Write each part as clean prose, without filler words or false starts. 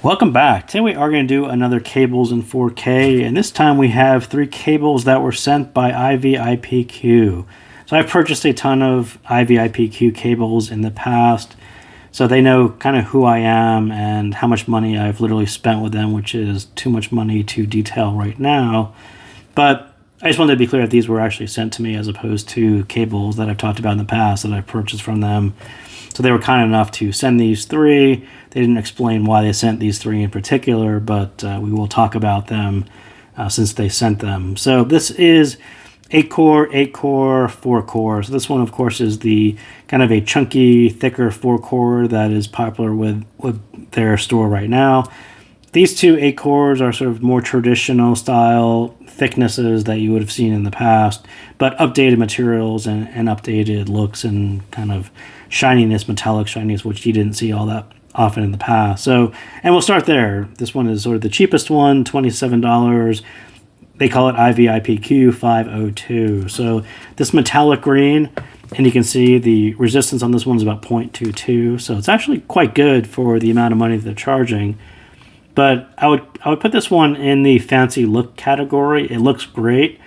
Welcome back. Today we are going to do another cables in 4K, and this time we have 3 cables that were sent by ivipQ. So I've purchased a ton of ivipQ cables in the past, so they know kind of who I am and how much money I've literally spent with them, which is too much money to detail right now. But I just wanted to be clear that these were actually sent to me as opposed to cables that I've talked about in the past that I've purchased from them. So they were kind enough to send these 3. They didn't explain why they sent these 3 in particular, but we will talk about them since they sent them. So this is 8-core, 8-core, 4-core. So this one, of course, is the kind of a chunky, thicker 4-core that is popular with their store right now. These 2 8-cores are sort of more traditional style thicknesses that you would have seen in the past, but updated materials and updated looks and kind of shininess, metallic shininess, which you didn't see all that often in the past. So, and we'll start there. This one is sort of the cheapest one, $27. They call it ivipQ 502. So this metallic green, and you can see the resistance on this one is about 0.22. So it's actually quite good for the amount of money that they're charging. But I would put this one in the fancy look category. It looks great.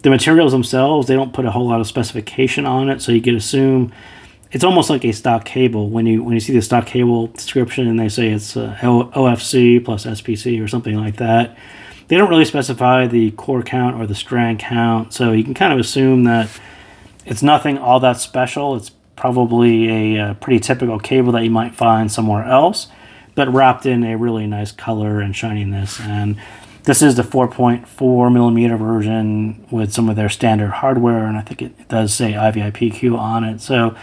The materials themselves, they don't put a whole lot of specification on it, so you could assume it's almost like a stock cable. When you see the stock cable description and they say it's OFC plus SPC or something like that, they don't really specify the core count or the strand count, so you can kind of assume that it's nothing all that special. It's probably a pretty typical cable that you might find somewhere else, but wrapped in a really nice color and shininess. And this is the 4.4 millimeter version with some of their standard hardware, and I think it does say ivipQ on it. So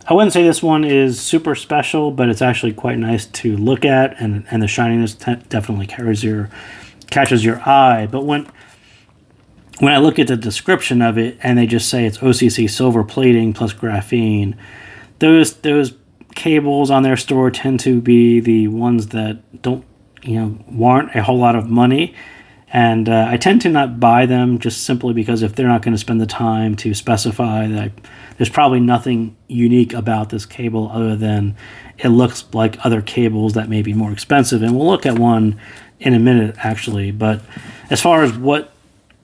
I wouldn't say this one is super special, but it's actually quite nice to look at, and the shininess definitely catches your eye. But when I look at the description of it, and they just say it's OCC silver plating plus graphene, those cables on their store tend to be the ones that don't warrant a whole lot of money, and I tend to not buy them just simply because if they're not going to spend the time to specify that, there's probably nothing unique about this cable other than it looks like other cables that may be more expensive, and we'll look at one in a minute actually. But as far as what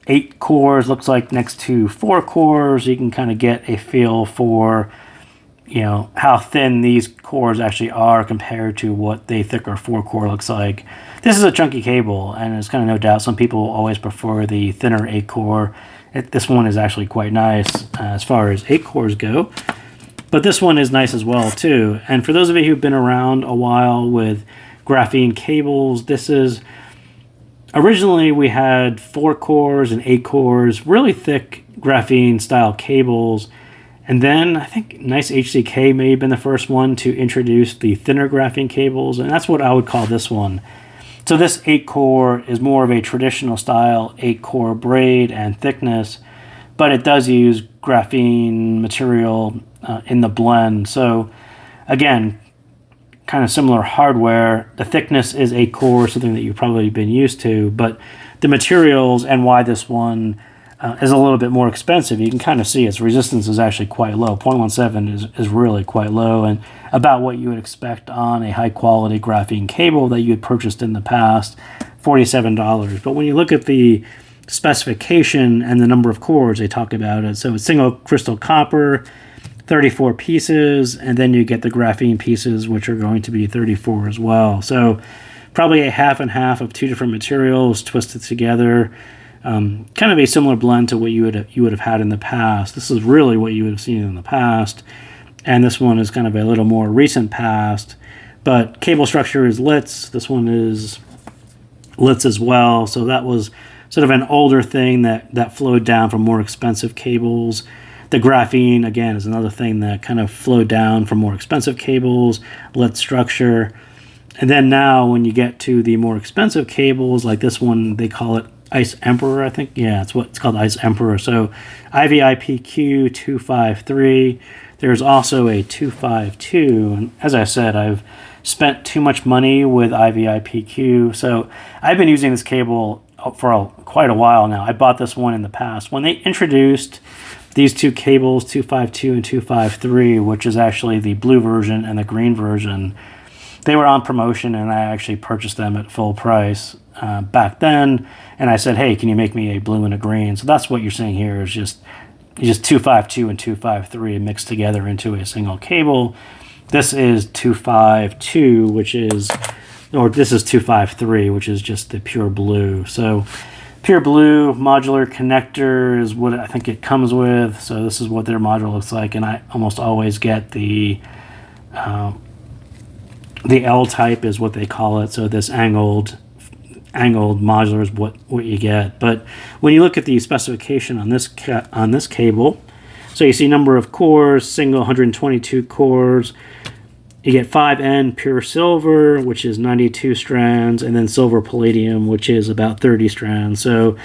8 cores looks like next to 4 cores, you can kind of get a feel for how thin these cores actually are compared to what the thicker 4-core looks like. This is a chunky cable, and there's kind of no doubt some people always prefer the thinner 8-core. This one is actually quite nice as far as 8 cores go, but this one is nice as well too. And for those of you who've been around a while with graphene cables, this is originally we had 4 cores and 8 cores, really thick graphene style cables. And then I think Nice HCK may have been the first one to introduce the thinner graphene cables, and that's what I would call this one. So this 8-core is more of a traditional style 8-core braid and thickness, but it does use graphene material in the blend. So again, kind of similar hardware. The thickness is 8-core, something that you've probably been used to, but the materials and why this one is a little bit more expensive, you can kind of see its resistance is actually quite low. 0.17 is really quite low, and about what you would expect on a high quality graphene cable that you had purchased in the past, $47. But when you look at the specification and the number of cores, they talk about it. So it's single crystal copper, 34 pieces, and then you get the graphene pieces, which are going to be 34 as well. So probably a half and half of 2 different materials twisted together. Kind of a similar blend to what you would have had in the past. This is really what you would have seen in the past, and this one is kind of a little more recent past. But cable structure is Litz. This one is Litz as well. So that was sort of an older thing that flowed down from more expensive cables. The graphene again is another thing that kind of flowed down from more expensive cables. Litz structure, and then now when you get to the more expensive cables like this one, they call it Ice Emperor, I think. Yeah, it's called Ice Emperor. So ivipQ 253. There's also a 252. And as I said, I've spent too much money with ivipQ. So I've been using this cable for quite a while now. I bought this one in the past. When they introduced these 2 cables, 252 and 253, which is actually the blue version and the green version, they were on promotion, and I actually purchased them at full price back then. And I said, hey, can you make me a blue and a green? So that's what you're seeing here is just 252 and 253 mixed together into a single cable. This is 252, which is, or this is 253, which is just the pure blue. So pure blue modular connector is what I think it comes with. So this is what their module looks like, and I almost always get the L type is what they call it. So this angled modular is what you get. But when you look at the specification on this cable, so you see number of cores, single 122 cores. You get 5N pure silver, which is 92 strands, and then silver palladium, which is about 30 strands. So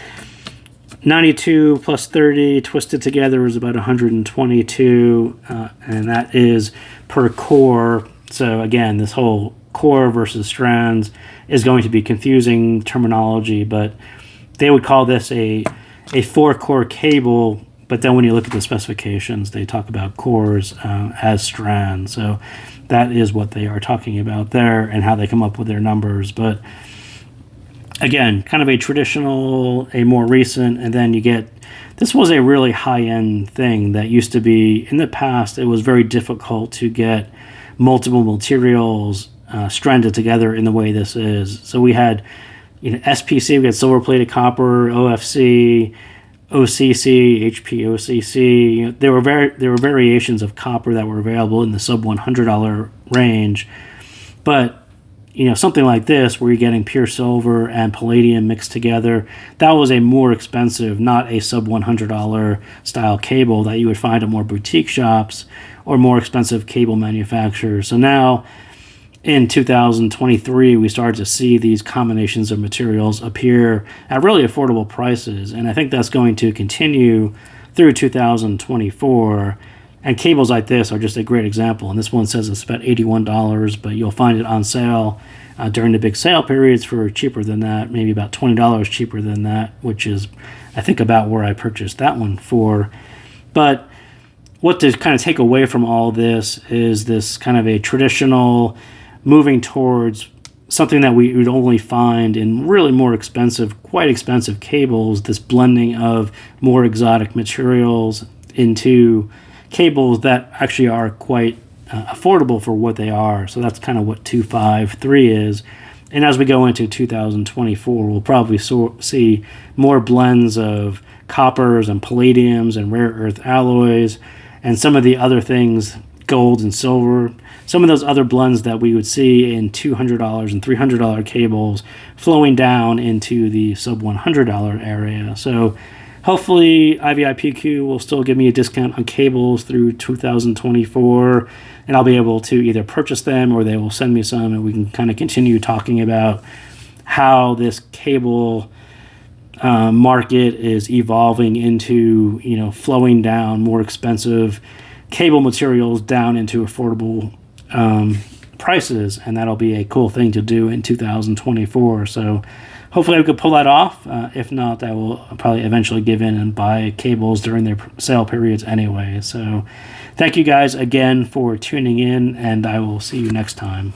92 plus 30 twisted together is about 122, and that is per core. So again, this whole core versus strands is going to be confusing terminology, but they would call this a 4-core cable. But then when you look at the specifications, they talk about cores as strands. So that is what they are talking about there and how they come up with their numbers. But again, kind of a traditional, a more recent, and then you get, this was a really high-end thing that used to be, in the past, it was very difficult to get multiple materials stranded together in the way this is. So we had, SPC, we had silver-plated copper, OFC, OCC, HPOCC. There were variations of copper that were available in the sub $100 range, but something like this where you're getting pure silver and palladium mixed together, that was a more expensive, not a sub $100 style cable that you would find at more boutique shops or more expensive cable manufacturers. So now in 2023, we started to see these combinations of materials appear at really affordable prices, and I think that's going to continue through 2024. And cables like this are just a great example. And this one says it's about $81, but you'll find it on sale during the big sale periods for cheaper than that, maybe about $20 cheaper than that, which is, I think, about where I purchased that one for. But what to kind of take away from all this is this kind of a traditional moving towards something that we would only find in really more expensive, quite expensive cables, this blending of more exotic materials into cables that actually are quite affordable for what they are. So that's kind of what 253 is. And as we go into 2024, we'll probably see more blends of coppers and palladiums and rare earth alloys and some of the other things, gold and silver, some of those other blends that we would see in $200 and $300 cables flowing down into the sub $100 area. So hopefully ivipQ will still give me a discount on cables through 2024, and I'll be able to either purchase them or they will send me some, and we can kind of continue talking about how this cable market is evolving into, flowing down more expensive cable materials down into affordable prices, and that'll be a cool thing to do in 2024. So hopefully I could pull that off. If not, I will probably eventually give in and buy cables during their sale periods anyway. So thank you guys again for tuning in, and I will see you next time.